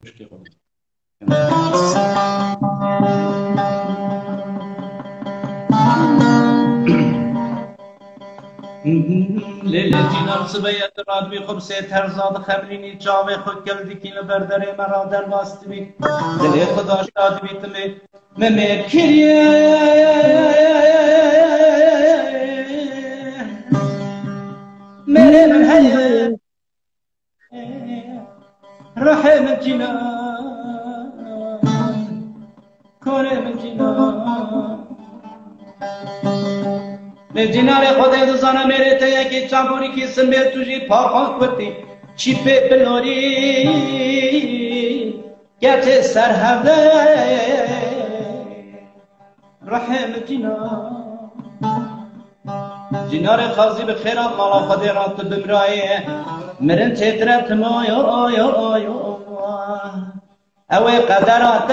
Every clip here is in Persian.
مشكلة خالص. لیلی نرس بیاد راد بی خب سه ترزاد خبرینی جاوه خود کلدی کی لبردره مرا در باست بی دل خدا شاد بی تمی ممر کریه میره من هیه رحم الجنان کنه من جنان جنار خدای دوزانا میره تا یکی چاموری کی سنبه توجی پاخان کتی چی په بلوری گچه سرهده رحم جنار خازی به خیرات مالا خدای رات بمرایی مرن چترت مایا آیا آیا اوی قدرات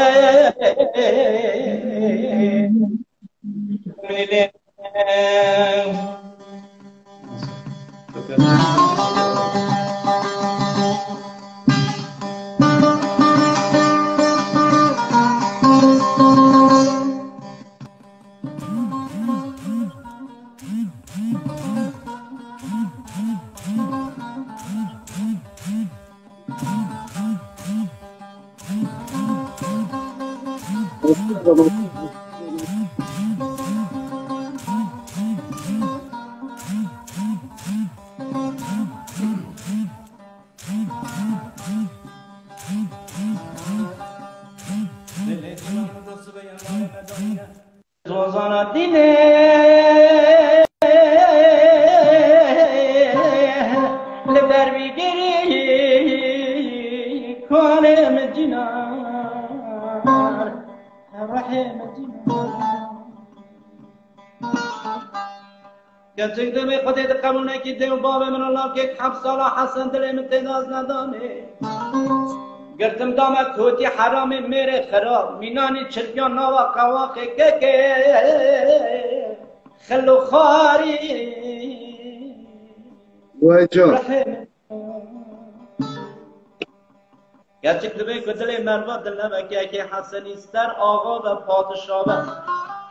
روزانا دینه لبر بیگری کنم جنار رحم جنار گرچه دمی خودت قبول نکیده و باب من الله که 7 ساله حسن دل من تناز ندانه گرتم دامت توتی حرام میره خراب مینانی چرکیان نوا قواقی که خلو خاری وای جان گرچه دمی کدل مروا دل نمکه که حسنی ستر آقا و پادشاه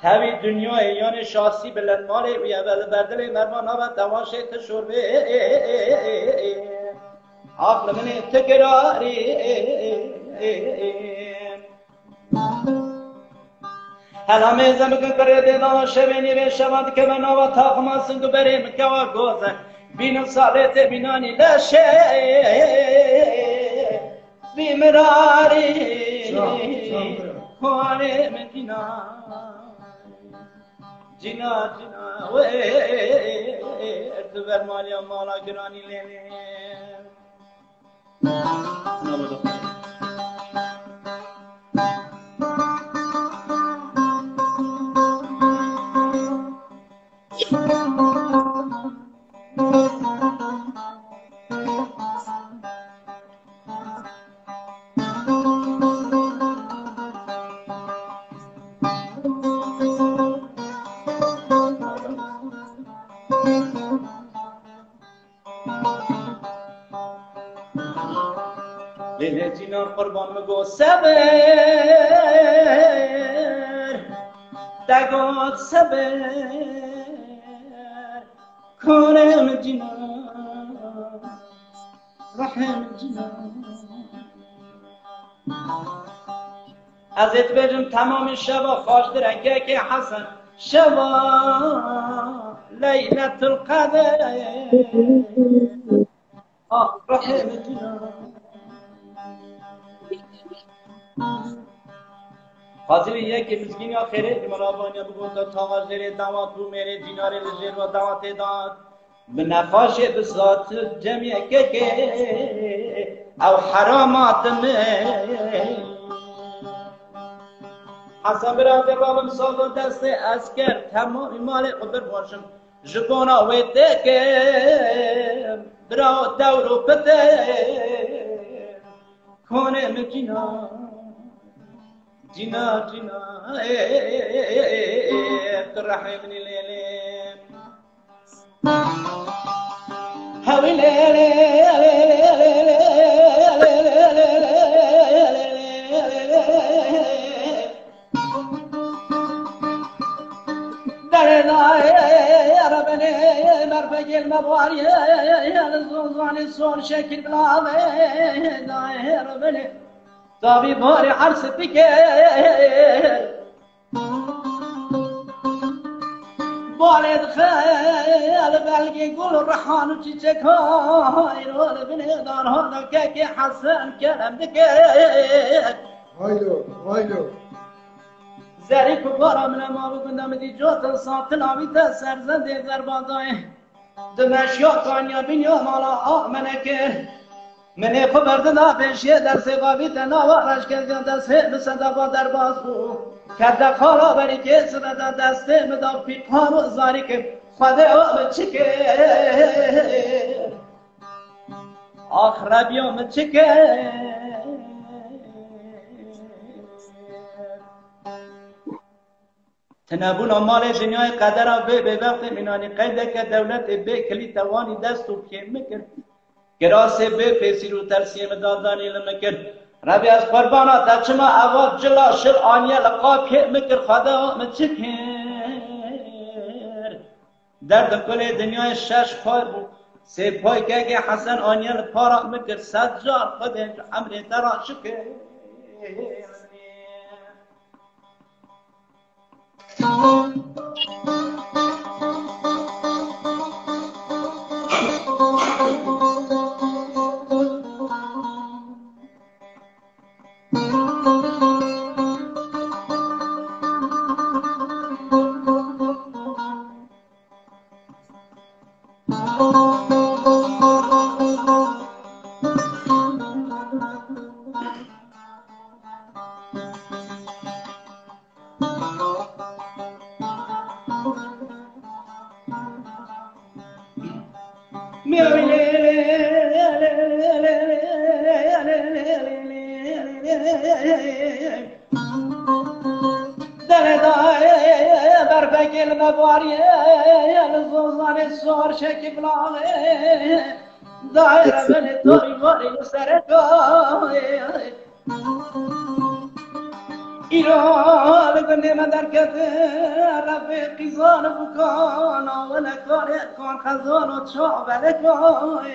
تاوی دنیای یان شاسی بلند مالی وی اول بردل مروا نوا تماشه تشوربه عقل من تکراری هلا میزم کن کرده دیدان شبینی به شباد که من آوا تاقما سنگو بریم که و گوزن بینم سالت بینانی لشه بیمراری خوانه من جنا و ارتبر مالی و مالا گرانی لیلی لیلی جینا قربان مگو صبر دگاد صبر کنم جینا رحم جینا ازت بجم تمام شبا خوش درنگه که حسن شبا لیلت القدر رحم جینا حاضر یکی مسکین یا خیره مرابانی بگوتا تا زیر دوات رو میره جینار لجر و دوات داد بنفاش بسات جمعی که او حرامات حسن براده بابم سالو دست اسکر تمام مال قدر باشم جبونا ویده که برا دورو پده کنه مجینا جنا ترحمني ليلي هاوي ليلي ربني مرفق المباري الزوزاني صور شكل بلاوي ربني طبي باري حرس بكير بالد خيال بلقي قول الرحان وشيشك هاي رول بني دار هذا كاكي حسن كلام بكير وایلو زری کبارا من ما بگندم دی جوت ساتنا بیت سرزند زربازای دمشیا کانیا بینیا مالا منکر من خبر دنا پیشی در سقابی تناوارش کردن دست بسدا با در باز بو کرده خالا بری که سبدا دست مدا پیقان و زاری که خدا آم چکر آخربیام چکر تنابون مال دنیای قدر به وقت منانی قیده که دولت به کلی توانی دست و پیم مکر گراس به پیسی رو ترسیم دادانی لمکر ربی از قربانات اچما اواد جلا شل آنیا لقا پیم مکر خدا مچکر درد کل دنیای شش پای بود سه پای که حسن آنیا لپارا مکر 100 جار خدا عمر ترا شکر دائره من توی واری سرکای ایران کنه مدر کته رفیقی زان بکان آوله کاره کان خزان و چاوله کای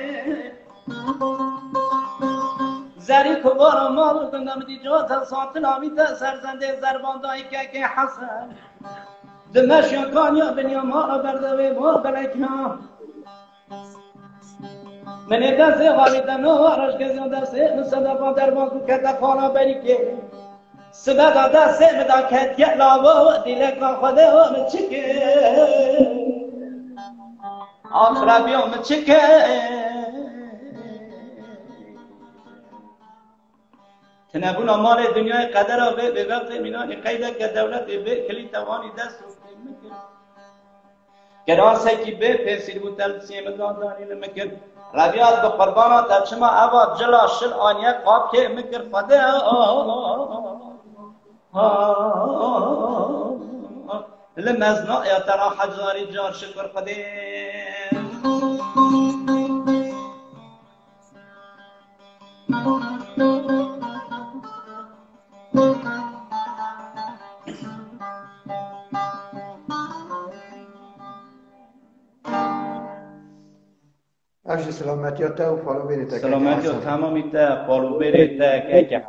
زری کبار مال کنم دی جوت سانتن آمیت سرزنده زرباندایی که حسن دمشق کانیا بنیا مال برده و بلکنا من دست غالیدم آرش کزیان دست مصدفا در بانکو کتا خانا بری که سبدا دست مدا کت گلاو دیلکان خدا هم چکه آخربی هم چکه تنبون مال دنیای قدر را به وقت منانی قیده که دولت به کلی توانی دست رو مکن گراسه کی به پیسیر بود تلسیم دادانی لمکن ربیات به قربانات اچما اواد جلا شل آنیا قاب که مکر فده لمزنا یا ترا حجاری جار شکر فده افش سلامتی تا و فالو بریتا سلامتی و تمامی تا فالو بریتا که